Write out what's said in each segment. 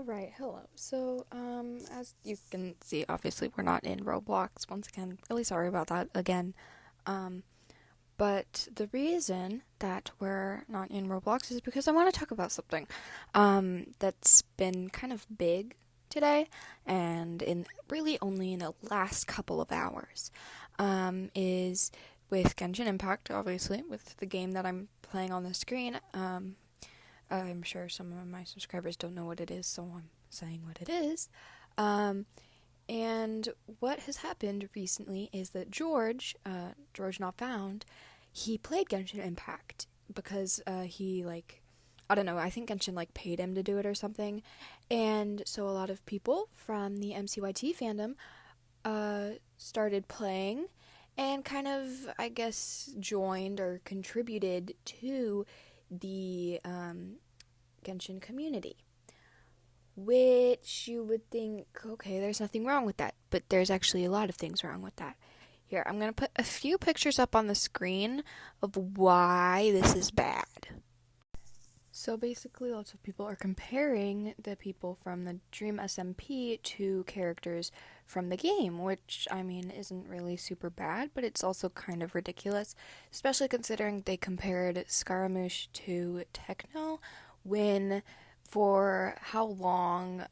Alright, hello. So, as you can see, obviously we're not in Roblox. Once again, really sorry about that again. But the reason that we're not in Roblox is because I want to talk about something, that's been kind of big today, and really only in the last couple of hours, is with Genshin Impact, obviously, with the game that I'm playing on the screen. I'm sure some of my subscribers don't know what it is, so I'm saying what it is. And what has happened recently is that George Not Found, he played Genshin Impact because I don't know, I think Genshin paid him to do it or something. And so a lot of people from the mcyt fandom started playing and kind of, I guess, joined or contributed to the Genshin community, which you would think, okay, there's nothing wrong with that, but there's actually a lot of things wrong with that. Here, I'm going to put a few pictures up on the screen of why this is bad. So basically, lots of people are comparing the people from the Dream SMP to characters from the game, which, I mean, isn't really super bad, but it's also kind of ridiculous, especially considering they compared Scaramouche to Techno, when for how long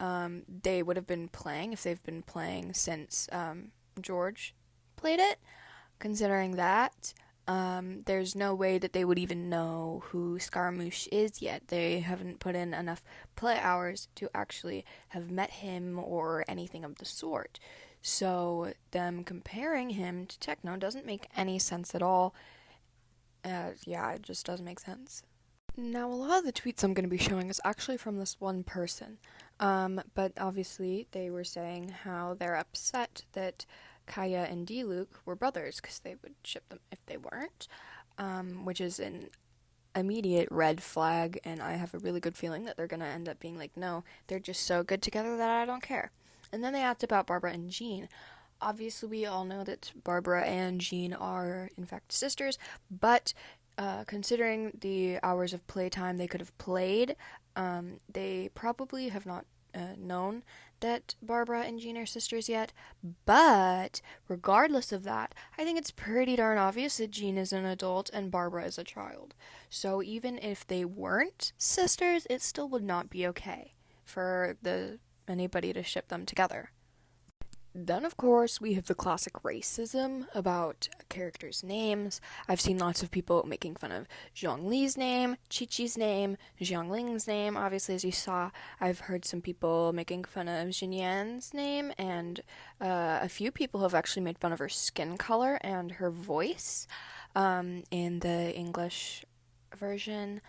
they would have been playing, if they've been playing since George played it. Considering that, there's no way that they would even know who Scaramouche is yet. They haven't put in enough play hours to actually have met him or anything of the sort. So them comparing him to Techno doesn't make any sense at all. It just doesn't make sense. Now, a lot of the tweets I'm going to be showing is actually from this one person. But obviously they were saying how they're upset that Kaya and Diluc were brothers because they would ship them if they weren't, which is an immediate red flag, and I have a really good feeling that they're going to end up being like, no, they're just so good together that I don't care. And then they asked about Barbara and Jean. Obviously, we all know that Barbara and Jean are, in fact, sisters, but considering the hours of playtime they could have played, they probably have not known that Barbara and Jean are sisters yet, but regardless of that, I think it's pretty darn obvious that Jean is an adult and Barbara is a child. So even if they weren't sisters, it still would not be okay for anybody to ship them together. Then, of course, we have the classic racism about characters' names. I've seen lots of people making fun of Zhongli's name, Qiqi's name, Xiangling's name. Obviously, as you saw, I've heard some people making fun of Xinyan's name, and a few people have actually made fun of her skin color and her voice in the English version.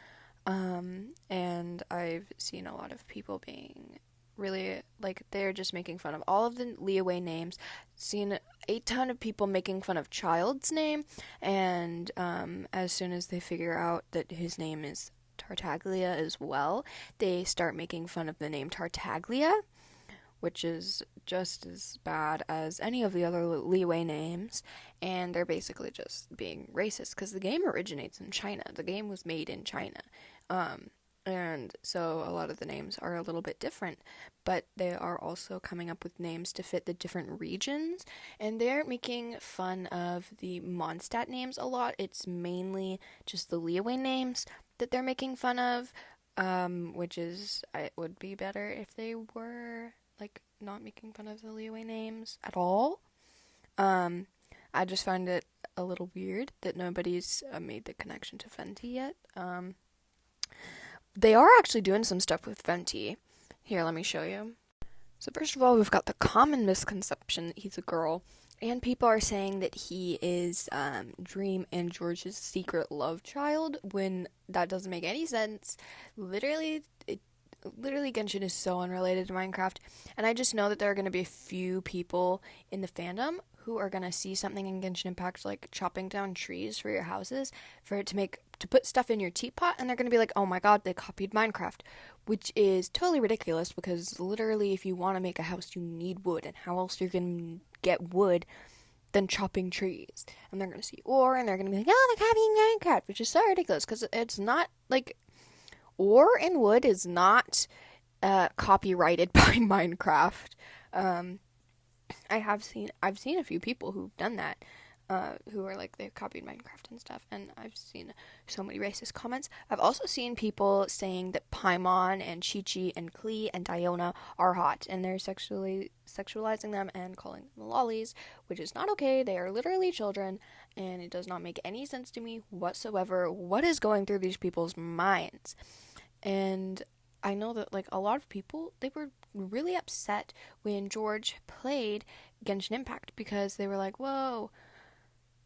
And I've seen a lot of people being really, they're just making fun of all of the leeway names. Seen a ton of people making fun of Child's name, and as soon as they figure out that his name is Tartaglia as well, they start making fun of the name Tartaglia, which is just as bad as any of the other leeway names, and they're basically just being racist, because the game originates in China. The game was made in China. And so a lot of the names are a little bit different, but they are also coming up with names to fit the different regions, and they're making fun of the Mondstadt names a lot. It's mainly just the leeway names that they're making fun of, which is, it would be better if they were, not making fun of the leeway names at all. I just find it a little weird that nobody's made the connection to Fenty yet. They are actually doing some stuff with Fenty. Here, let me show you. So first of all, we've got the common misconception that he's a girl, and people are saying that he is Dream and George's secret love child, when that doesn't make any sense. Literally, Genshin is so unrelated to Minecraft, and I just know that there are going to be a few people in the fandom who are going to see something in Genshin Impact, like chopping down trees for your houses, for it to put stuff in your teapot, and they're going to be like, oh my god, they copied Minecraft, which is totally ridiculous, because literally if you want to make a house, you need wood, and how else you're going to get wood than chopping trees? And they're going to see ore, and they're going to be like, oh, they're copying Minecraft, which is so ridiculous, because it's not, ore and wood is not copyrighted by Minecraft. Um, I've seen a few people who've done that, who are like they've copied Minecraft and stuff, and I've seen so many racist comments. I've also seen people saying that Paimon and qiqi and Klee and Diona are hot, and they're sexualizing them and calling them Lolis, which is not okay. They are literally children, and it does not make any sense to me whatsoever what is going through these people's minds. And I know that like a lot of people, they were really upset when George played Genshin Impact because they were like, whoa,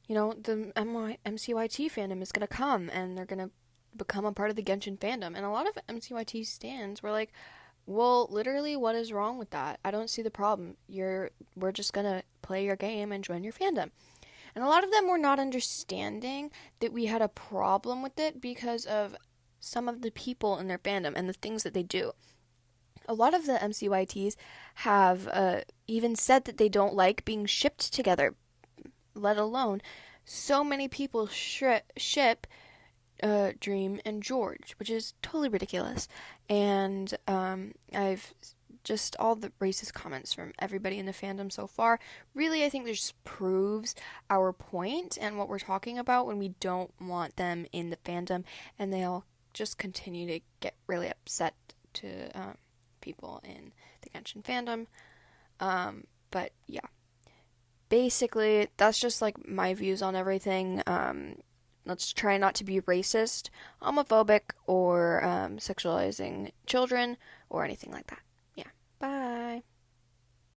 you know, the MCYT fandom is going to come and they're going to become a part of the Genshin fandom. And a lot of MCYT stands were like, well, literally, what is wrong with that? I don't see the problem. We're just going to play your game and join your fandom. And a lot of them were not understanding that we had a problem with it because of some of the people in their fandom and the things that they do. A lot of the MCYTs have even said that they don't like being shipped together, let alone so many people ship Dream and George, which is totally ridiculous. And I've just all the racist comments from everybody in the fandom so far. Really, I think this proves our point and what we're talking about when we don't want them in the fandom, and they'll just continue to get really upset to people in the Genshin fandom. But yeah, basically, that's just like my views on everything. Let's try not to be racist, homophobic, or sexualizing children, or anything like that.